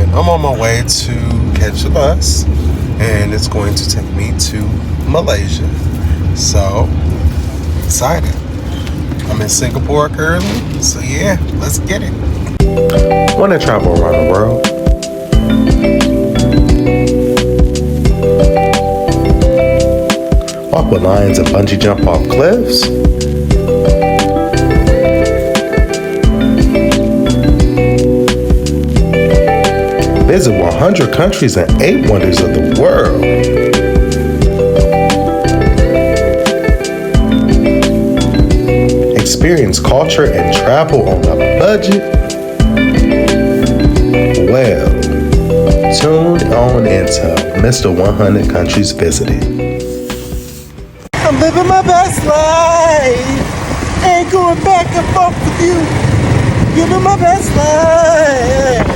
and I'm on my way to catch a bus, and it's going to take me to Malaysia. So, excited. I'm in Singapore currently, so yeah, let's get it. Want to travel around the world? Walk with lions and bungee jump off cliffs? Visit 100 countries and 8 wonders of the world. Experience culture and travel on a budget? Well, tune on into Mr. 100 Countries Visited. I'm living my best life. Ain't going back and forth with you. Living my best life.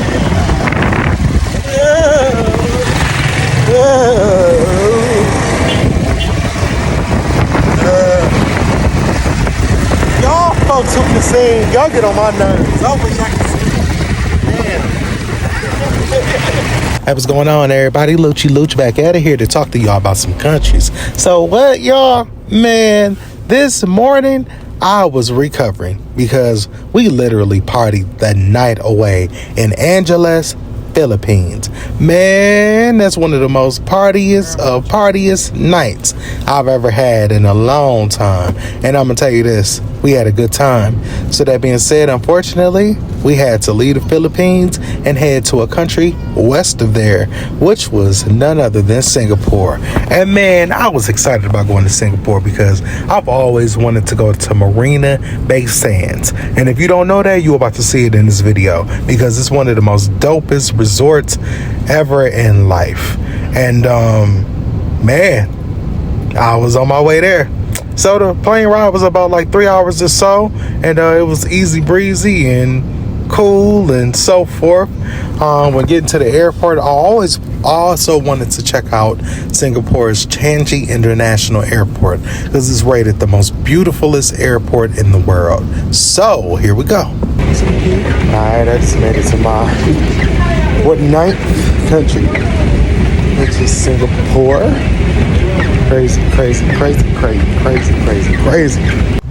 Y'all folks who can sing, y'all get on my nerves. I wish I could sing. Damn. Hey, what's going on, everybody? Lucci back at it here to talk to y'all about some countries. So what, y'all? Man, this morning I was recovering because we literally partied the night away in Angeles, Philippines. Man, that's one of the most partiest nights I've ever had in a long time. And I'm gonna tell you this, we had a good time. So that being said, unfortunately, we had to leave the Philippines and head to a country west of there, which was none other than Singapore. And man, I was excited about going to Singapore because I've always wanted to go to Marina Bay Sands. And if you don't know that, you're about to see it in this video because it's one of the most dopest resorts ever in life. And man, I was on my way there. So the plane ride was about like 3 hours or so, and it was easy breezy and cool and so forth. When getting to the airport, I always also wanted to check out Singapore's Changi International Airport because it's rated the most beautifulest airport in the world. So here we go. Alright, I just made it to my 9th country, which is Singapore. Crazy.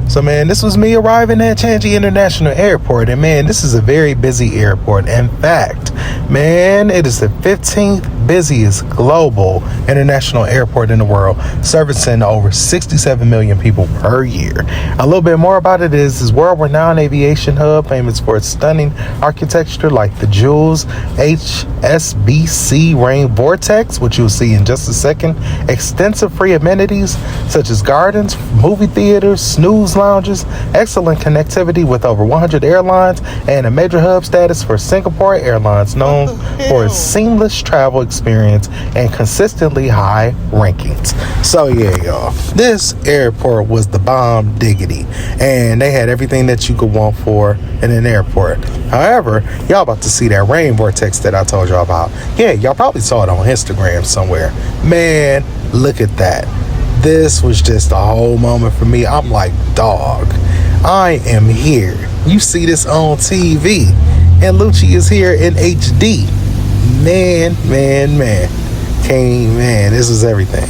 So man, this was me arriving at Changi International Airport, and man, this is a very busy airport. In fact, man, it is the 15th busiest global international airport in the world, servicing over 67 million people per year. A little bit more about it is world-renowned aviation hub, famous for its stunning architecture like the Jules HSBC Rain Vortex, which you'll see in just a second, extensive free amenities such as gardens, movie theaters, snooze lounges, excellent connectivity with over 100 airlines, and a major hub status for Singapore Airlines, known for its seamless travel experience and consistently high rankings. So yeah, y'all, this airport was the bomb diggity, and they had everything that you could want for in an airport. However, y'all about to see that rain vortex that I told y'all about. Yeah, y'all probably saw it on Instagram somewhere. Man, look at that. This was just a whole moment for me. I'm like, dog, I am here. You see this on TV, and Lucci is here in HD. Man. This is everything.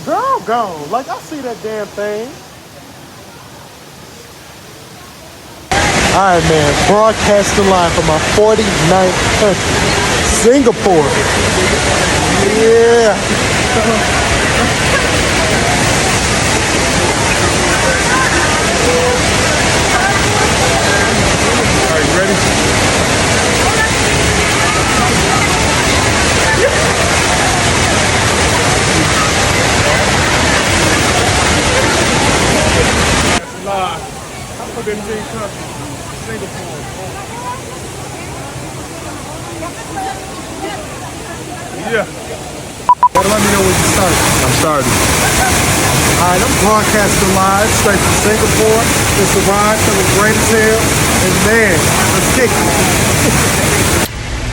Girl, go. Like, I see that damn thing. Alright, man, broadcasting live from my 49th country, Singapore. Yeah. Are you ready? Live. I'm from 15 countries. Singapore. Yeah. Let me know when you start. I'm starting. Alright, I'm broadcasting live straight from Singapore. It's a ride feeling great as hell. And man, let's kick it.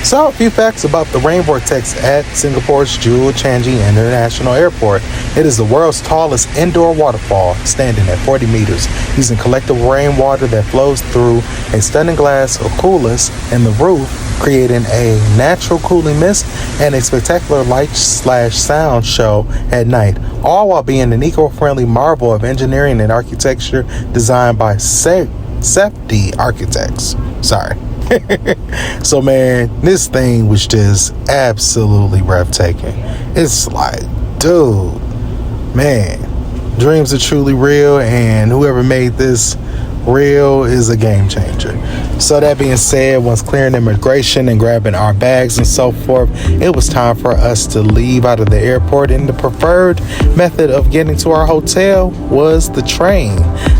So, a few facts about the rain vortex at Singapore's Jewel Changi International Airport. It is the world's tallest indoor waterfall, standing at 40 meters, using collective rainwater that flows through a stunning glass oculus in the roof, creating a natural cooling mist and a spectacular light/sound show at night, all while being an eco-friendly marvel of engineering and architecture designed by safety architects. Sorry. So man, this thing was just absolutely breathtaking. It's like, dude, man, dreams are truly real, and whoever made this real is a game changer. So that being said, once clearing immigration and grabbing our bags and so forth, it was time for us to leave out of the airport, and the preferred method of getting to our hotel was the train.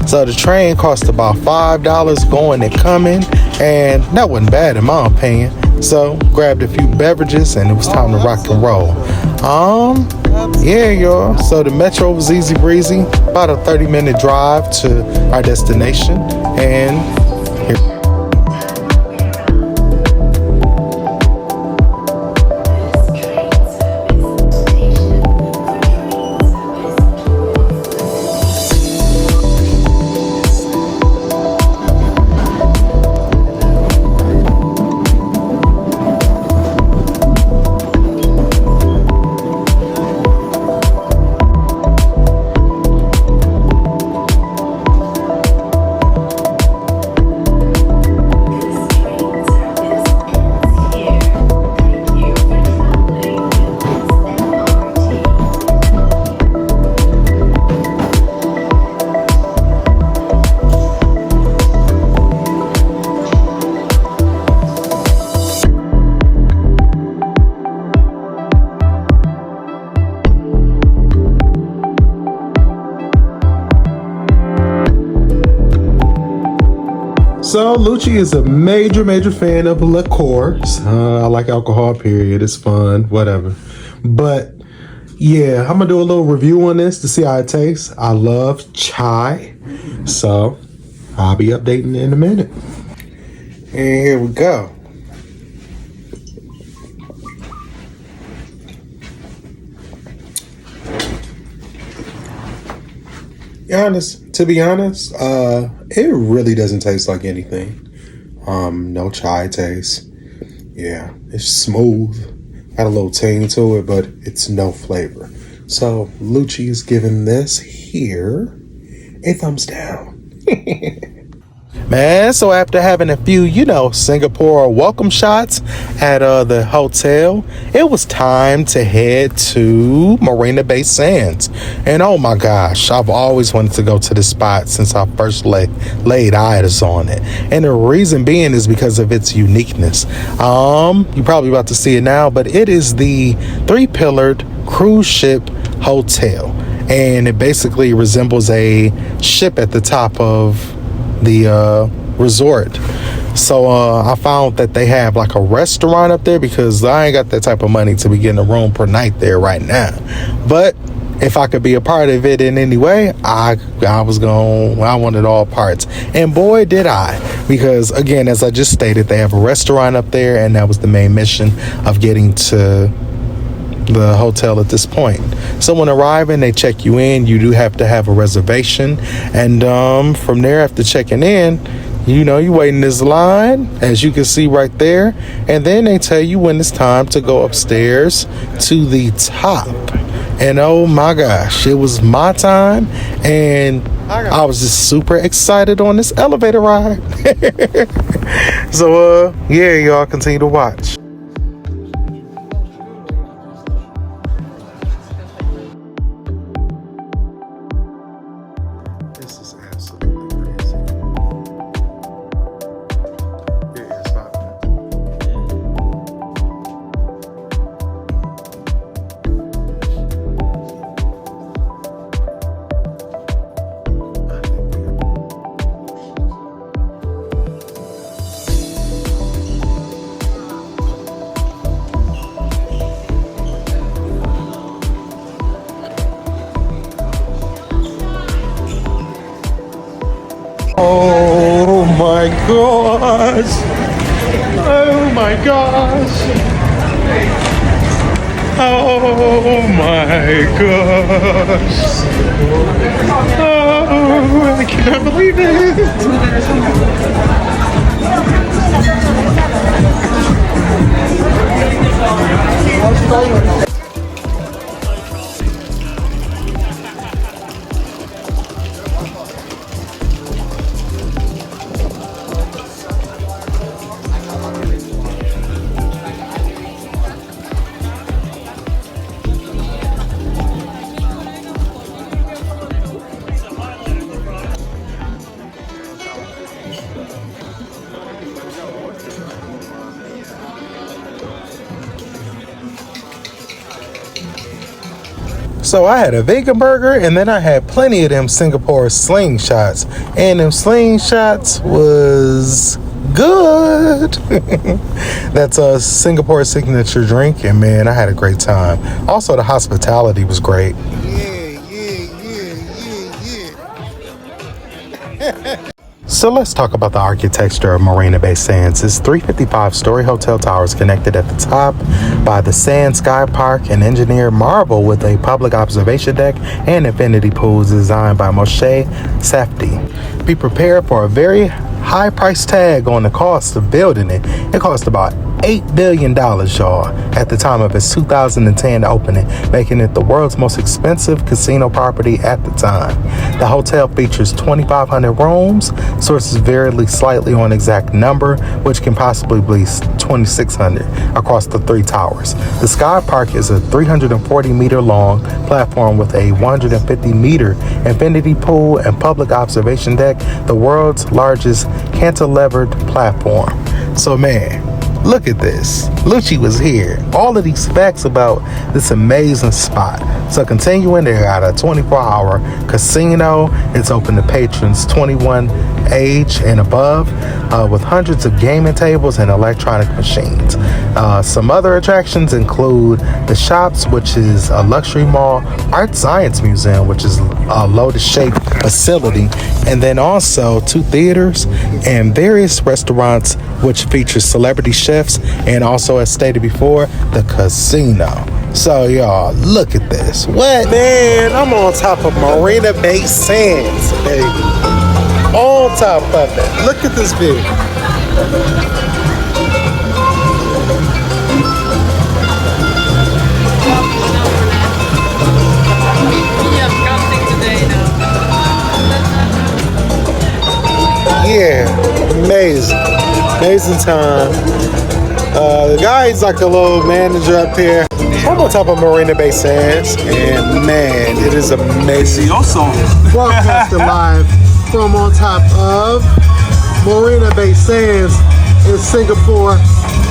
So the train cost about $5 going and coming, and that wasn't bad in my opinion. So grabbed a few beverages and it was time to rock and roll. Yeah, y'all. So the metro was easy breezy, about a 30-minute drive to our destination, and here. So Lucci is a major fan of liqueurs. I like alcohol, period. It's fun, whatever. But yeah, I'm gonna do a little review on this to see how it tastes. I love chai, so I'll be updating in a minute. And here we go. To be honest, it really doesn't taste like anything. No chai taste. Yeah, it's smooth. Got a little tang to it, but it's no flavor. So Lucci is giving this here a thumbs down. Man, so after having a few, Singapore welcome shots at the hotel, it was time to head to Marina Bay Sands. And oh my gosh, I've always wanted to go to this spot since I first laid eyes on it. And the reason being is because of its uniqueness. You're probably about to see it now, but it is the 3-pillared cruise ship hotel. And it basically resembles a ship at the top of the resort. So I found that they have like a restaurant up there, because I ain't got that type of money to be getting a room per night there right now. But if I could be a part of it in any way, I wanted all parts. And boy, did I. Because again, as I just stated, they have a restaurant up there, and that was the main mission of getting to the hotel at this point. So when arriving, they check you in. You do have to have a reservation, and from there, after checking in, you wait in this line, as you can see right there, and then they tell you when it's time to go upstairs to the top. And oh my gosh, it was my time, and I was just super excited on this elevator ride. So yeah, y'all continue to watch. This is absolutely crazy. Yeah, stop it. Oh my gosh! Oh my gosh. Oh my gosh. Oh, I cannot believe it. So I had a vegan burger, and then I had plenty of them Singapore slingshots, and them slingshots was good. That's a Singapore signature drink, and man, I had a great time. Also, the hospitality was great. So let's talk about the architecture of Marina Bay Sands. It's 355-story hotel towers connected at the top by the Sand Sky Park and engineered marble with a public observation deck and infinity pools designed by Moshe Safdie. Be prepared for a very high price tag on the cost of building it. It cost about $8 billion, y'all, at the time of its 2010 opening, making it the world's most expensive casino property at the time. The hotel features 2,500 rooms. Sources vary slightly on exact number, which can possibly be 2,600 across the three towers. The Sky Park is a 340-meter long platform with a 150-meter infinity pool and public observation deck, the world's largest cantilevered platform. So, man, look at this. Lucci was here. All of these facts about this amazing spot. So continuing, they got a 24-hour casino. It's open to patrons 21 age and above, with hundreds of gaming tables and electronic machines. Some other attractions include the Shops, which is a luxury mall, Art Science Museum, which is a lotus-shaped facility, and then also 2 theaters and various restaurants, which features celebrity chefs, and also, as stated before, the casino. So, y'all, look at this. What? Man, I'm on top of Marina Bay Sands, baby. On top of it. Look at this view. Yeah, amazing. Amazing time. The guy's like a little manager up here. I'm on top of Marina Bay Sands, and man, it is amazing. Also, broadcasting live from on top of Marina Bay Sands in Singapore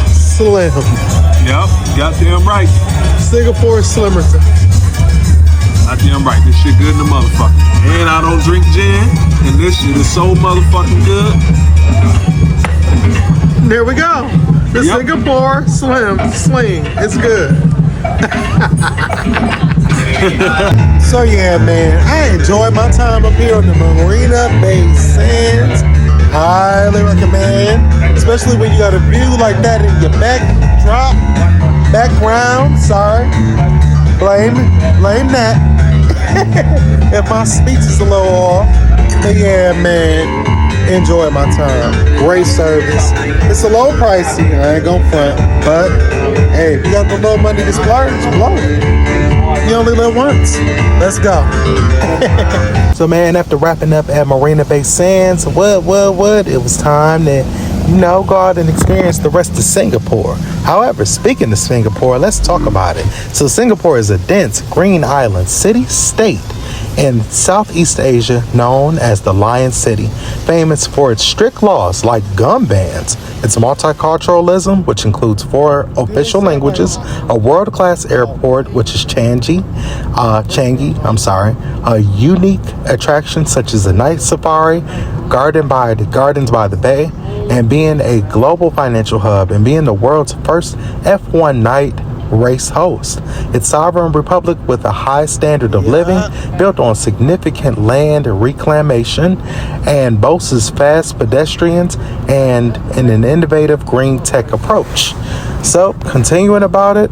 Slim. Yep, goddamn right. Singapore Slimmerton. Goddamn right. This shit good in the motherfucker. And I don't drink gin, and this shit is so motherfucking good. There we go. The Singapore Sling. It's good. So yeah, man, I enjoyed my time up here on the Marina Bay Sands. Highly recommend, especially when you got a view like that in your background. Sorry, blame that. If my speech is a little off, but yeah, man, enjoy my time. Great service. It's a little pricey, I ain't gonna front, but hey, if you got the little money to splurge, blow it. You only live once. Let's go. So, man, after wrapping up at Marina Bay Sands, what? It was time to, go out and experience the rest of Singapore. However, speaking of Singapore, let's talk about it. So, Singapore is a dense green island, city-state in Southeast Asia, known as the Lion City, famous for its strict laws like gun bans, its multiculturalism, which includes 4 official languages, a world-class airport, which is Changi, a unique attractions such as a night safari, gardens by the bay, and being a global financial hub, and being the world's first F1 night race host. It's sovereign republic with a high standard of living, built on significant land reclamation, and boasts fast pedestrians and an innovative green tech approach. So, continuing about it,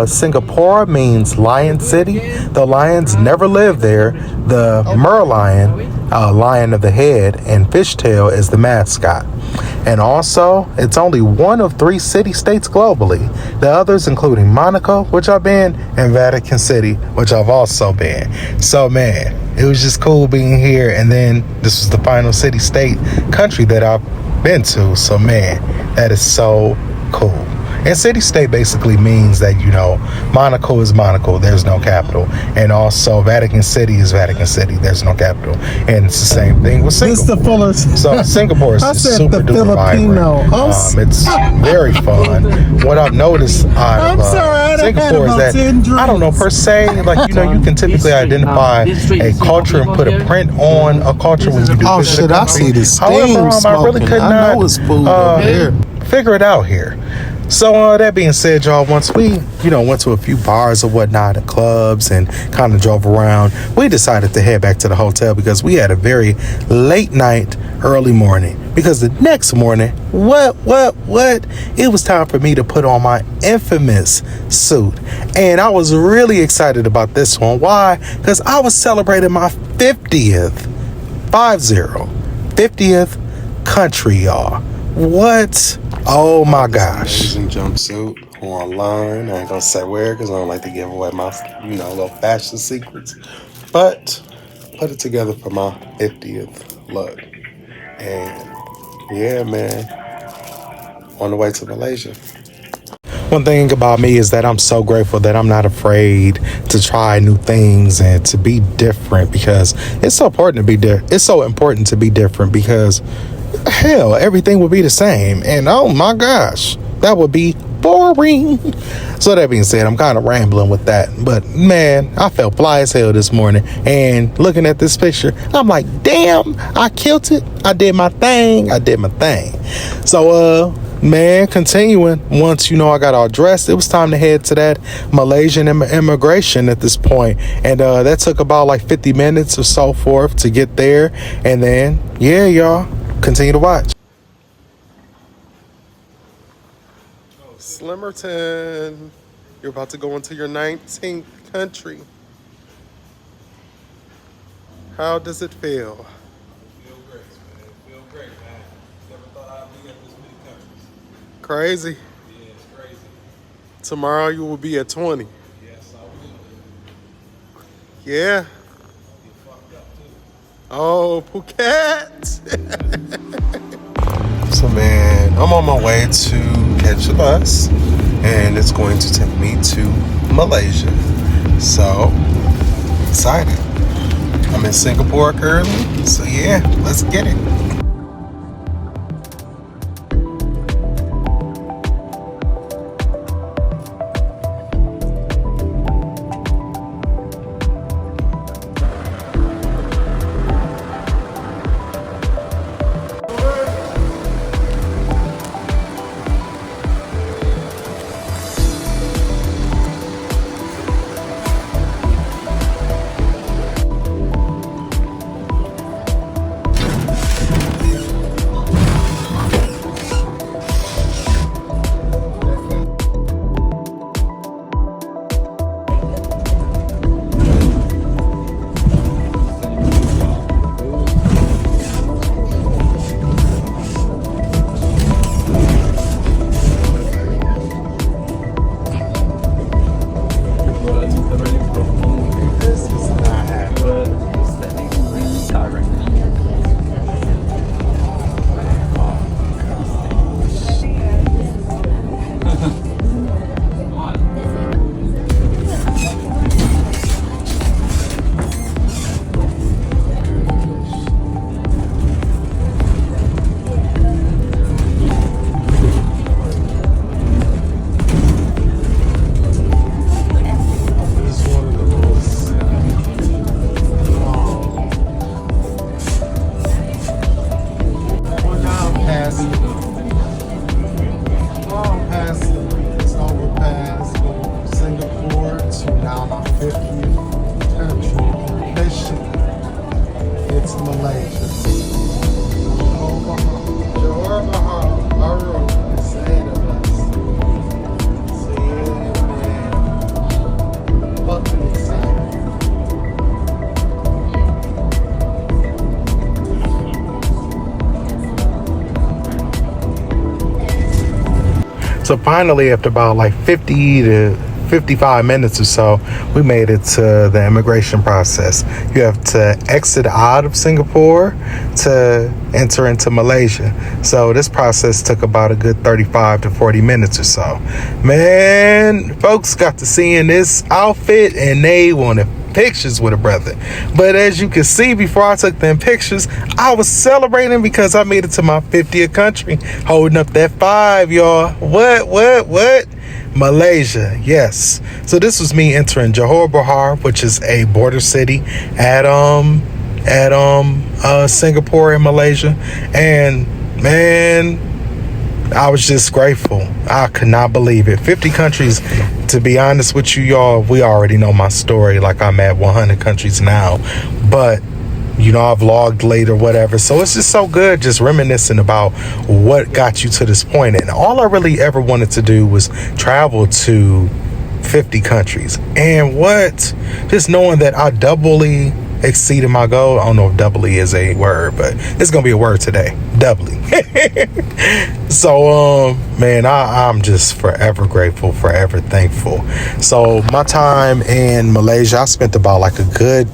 Singapore means Lion City. The lions never live there. The merlion, lion of the head, and fishtail is the mascot. And also, it's only one of 3 city-states globally. The others including Monaco, which I've been, and Vatican City, which I've also been. So, man, it was just cool being here. And then this was the final city-state country that I've been to. So, man, that is so cool. And city-state basically means that, Monaco is Monaco, there's no capital. And also Vatican City is Vatican City, there's no capital. And it's the same thing with Singapore. So Singapore is super duper vibrant. It's very fun. What I've noticed out of Singapore is that, I don't know, per se, like, you can typically identify a culture and put a print on a culture when you do visit a country. I see the steam. However, I really could not figure it out here. So that being said, y'all, once we, went to a few bars or whatnot and clubs and kind of drove around, we decided to head back to the hotel because we had a very late night, early morning. Because the next morning, what? It was time for me to put on my infamous suit. And I was really excited about this one. Why? Because I was celebrating my 50th country, y'all. What? Oh my gosh. Amazing jumpsuit online. I ain't gonna say where because I don't like to give away my, little fashion secrets. But put it together for my 50th look. And yeah, man, on the way to Malaysia. One thing about me is that I'm so grateful that I'm not afraid to try new things and to be different, because it's so important to be different. It's so important to be different because hell, everything would be the same. And oh my gosh, that would be boring. So that being said, I'm kind of rambling with that. But man, I felt fly as hell this morning. And looking at this picture, I'm like, damn, I killed it. I did my thing. So, man, continuing, once, I got all dressed, it was time to head to that Malaysian immigration at this point. And that took about like 50 minutes or so forth to get there. And then, yeah, y'all, continue to watch. Slimmerton, you're about to go into your 19th country. How does it feel? Feel great, man. Feel great, man. Never thought I'd be at this many countries. Crazy. Yeah, it's crazy. Tomorrow you will be at 20. Yes, I will. Yeah. I'll get fucked up too. Oh, Phuket. So man, I'm on my way to catch a bus, and it's going to take me to Malaysia. So excited. I'm in Singapore currently, so yeah, let's get it. to Malaysia. Johor Bahru, is ahead of us. So yeah, man. Fucking excited. So finally, after about like 50 to 55 minutes or so, we made it to the immigration process. You have to exit out of Singapore to enter into Malaysia. So this process took about a good 35 to 40 minutes or so. Man, folks got to see in this outfit and they wanted pictures with a brother. But as you can see, before I took them pictures, I was celebrating because I made it to my 50th country, holding up that 5, y'all. What? Malaysia, yes. So this was me entering Johor Bahru, which is a border city at Singapore and Malaysia. And man, I was just grateful. I could not believe it. 50 countries. To be honest with you, y'all, we already know my story. Like, I'm at 100 countries now. But, you know, I vlogged later, whatever. So it's just so good just reminiscing about what got you to this point. And all I really ever wanted to do was travel to 50 countries. And what? Just knowing that I doubly exceeded my goal. I don't know if doubly is a word, but it's gonna be a word today. Doubly. So man, I'm just forever grateful, forever thankful. So my time in Malaysia, I spent about like a good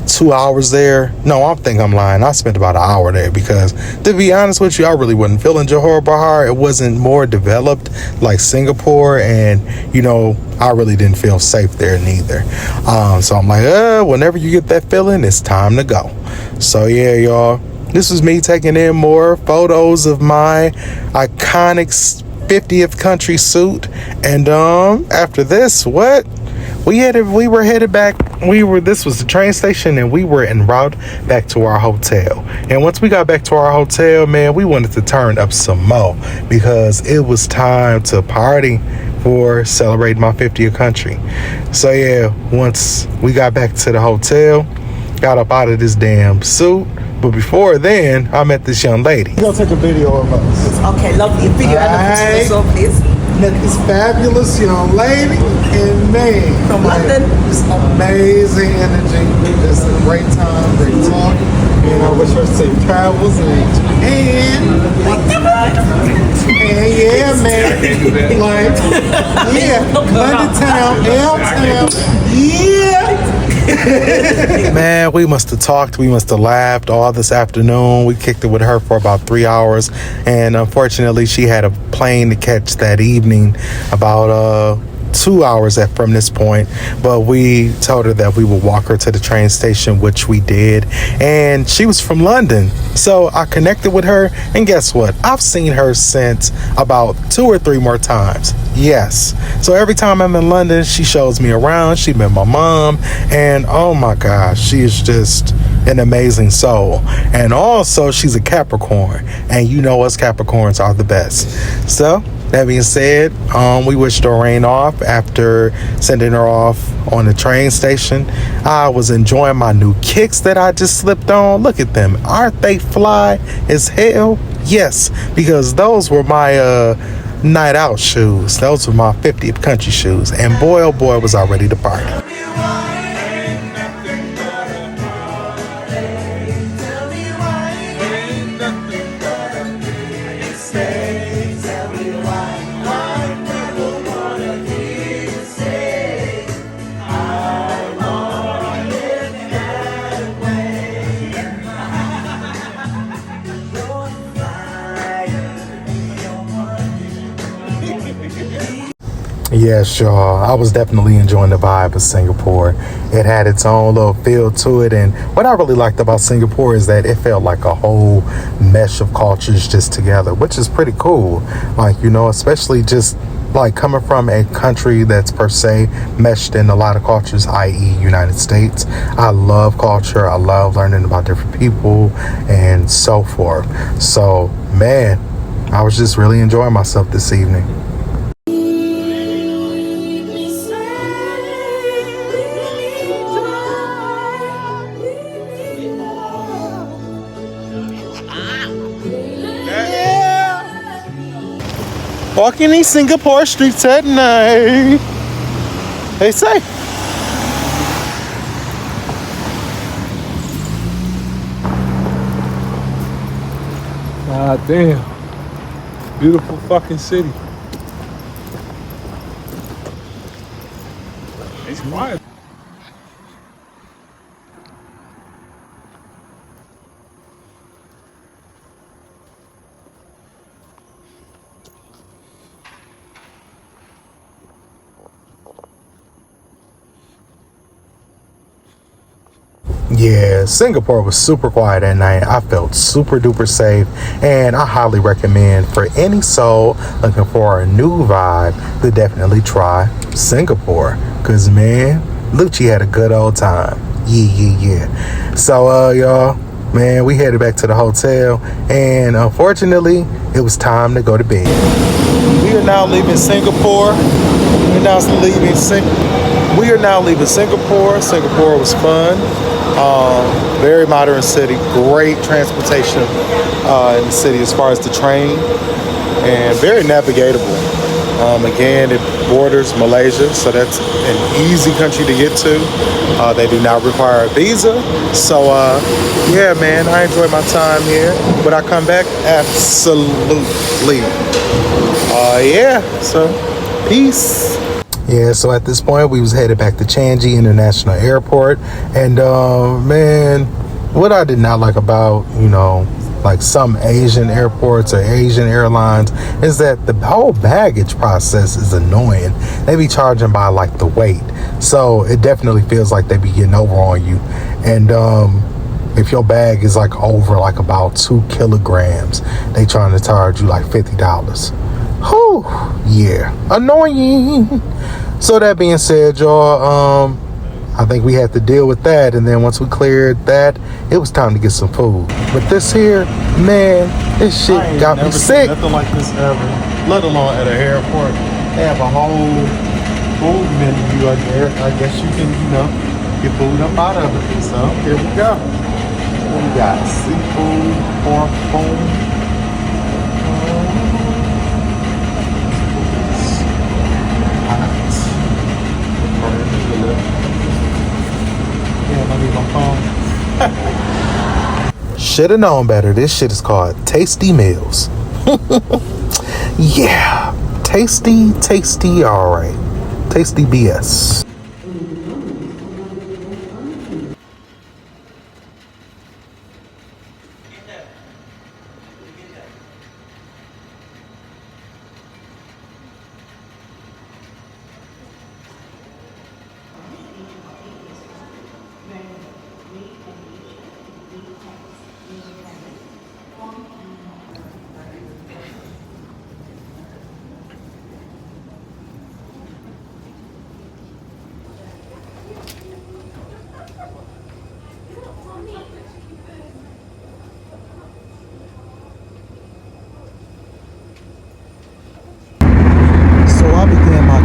2 hours there. No, I think I'm lying. I spent about an hour there because, to be honest with you, I really wasn't feeling Johor Bahru. It wasn't more developed like Singapore, and you know, I really didn't feel safe there neither. So I'm like, whenever you get that feeling, it's time to go. So yeah, y'all, this was me taking in more photos of my iconic 50th country suit. And after this, what? We were headed back. This was the train station, and we were en route back to our hotel. And once we got back to our hotel, man, we wanted to turn up some more because it was time to party for celebrating my 50th country. So yeah, once we got back to the hotel, got up out of this damn suit. But before then, I met this young lady. We're gonna take a video of us. Okay, lovely. Video and so please. Met this fabulous young lady, and man, From London. just amazing energy. Just a great time, great talk. And I wish her safe travels and yeah, man. Like, yeah, London town, L town, yeah. Man, we must have talked, we must have laughed all this afternoon. We kicked it with her for about 3 hours, and unfortunately she had a plane to catch that evening about 2 hours from this point. But we told her that we would walk her to the train station, which we did, and she was from London. So I connected with her, and guess what? I've seen her since about 2 or 3 more times. Yes. So every time I'm in London, she shows me around. She met my mom, and oh my gosh, she is just an amazing soul. And also, she's a Capricorn, and you know us Capricorns are the best. So that being said, we wished her rain off after sending her off on the train station. I was enjoying my new kicks that I just slipped on. Look at them. Aren't they fly as hell? Yes, because those were my night out shoes. Those were my 50th country shoes. And boy, oh boy, was I ready to party. Yes, y'all. I was definitely enjoying the vibe of Singapore. It had its own little feel to it. And what I really liked about Singapore is that it felt like a whole mesh of cultures just together, which is pretty cool. Like, you know, especially just like coming from a country that's per se meshed in a lot of cultures, i.e. United States. I love culture. I love learning about different people and so forth. So, man, I was just really enjoying myself this evening. Walking these Singapore streets at night. They say. God damn. Beautiful fucking city. It's quiet. Yeah, Singapore was super quiet at night. I felt super duper safe, and I highly recommend for any soul looking for a new vibe to definitely try Singapore. Cause man, Lucci had a good old time. Yeah. So y'all, man, we headed back to the hotel, and unfortunately, it was time to go to bed. We are now leaving Singapore. We are now leaving Singapore. Singapore was fun. Very modern city, great transportation in the city as far as the train, and very navigatable. Again, it borders Malaysia, so that's an easy country to get to. They do not require a visa. So, yeah, man, I enjoyed my time here. Would I come back? Absolutely. Yeah, so peace. Yeah, so at this point, we was headed back to Changi International Airport. And, man, what I did not like about, like some Asian airports or Asian airlines is that the whole baggage process is annoying. They be charging by, like, the weight. So it definitely feels like they be getting over on you. And, if your bag is, like, over, like, about 2 kilograms, they trying to charge you, like, $50. Whew, yeah, annoying. So that being said, y'all, I think we had to deal with that. And then once we cleared that, it was time to get some food. But this here, man, this shit got me sick. Nothing like this ever, let alone at an airport. They have a whole food menu out there. I guess you can, get food up out of it. So here we go. We got seafood, pork, bone. Should have known better. This shit is called Tasty Meals. Yeah, tasty, all right. Tasty BS.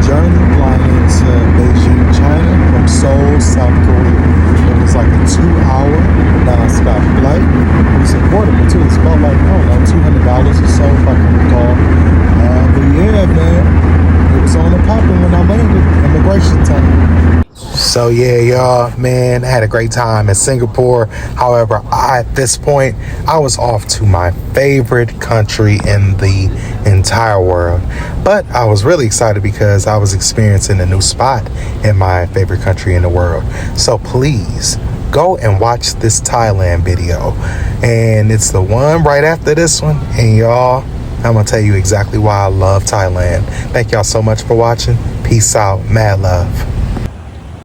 Journey flying into Beijing, China from Seoul, South Korea. It was like a 2-hour non-stop flight. It was affordable too. It's about like, $200 or so if I can recall. But yeah, man, it was on the popping when I landed. Immigration time. So yeah, y'all, man, I had a great time in Singapore. However, at this point, I was off to my favorite country in the entire world. But I was really excited because I was experiencing a new spot in my favorite country in the world. So please go and watch this Thailand video. And it's the one right after this one. And y'all, I'm gonna tell you exactly why I love Thailand. Thank y'all so much for watching. Peace out. Mad love.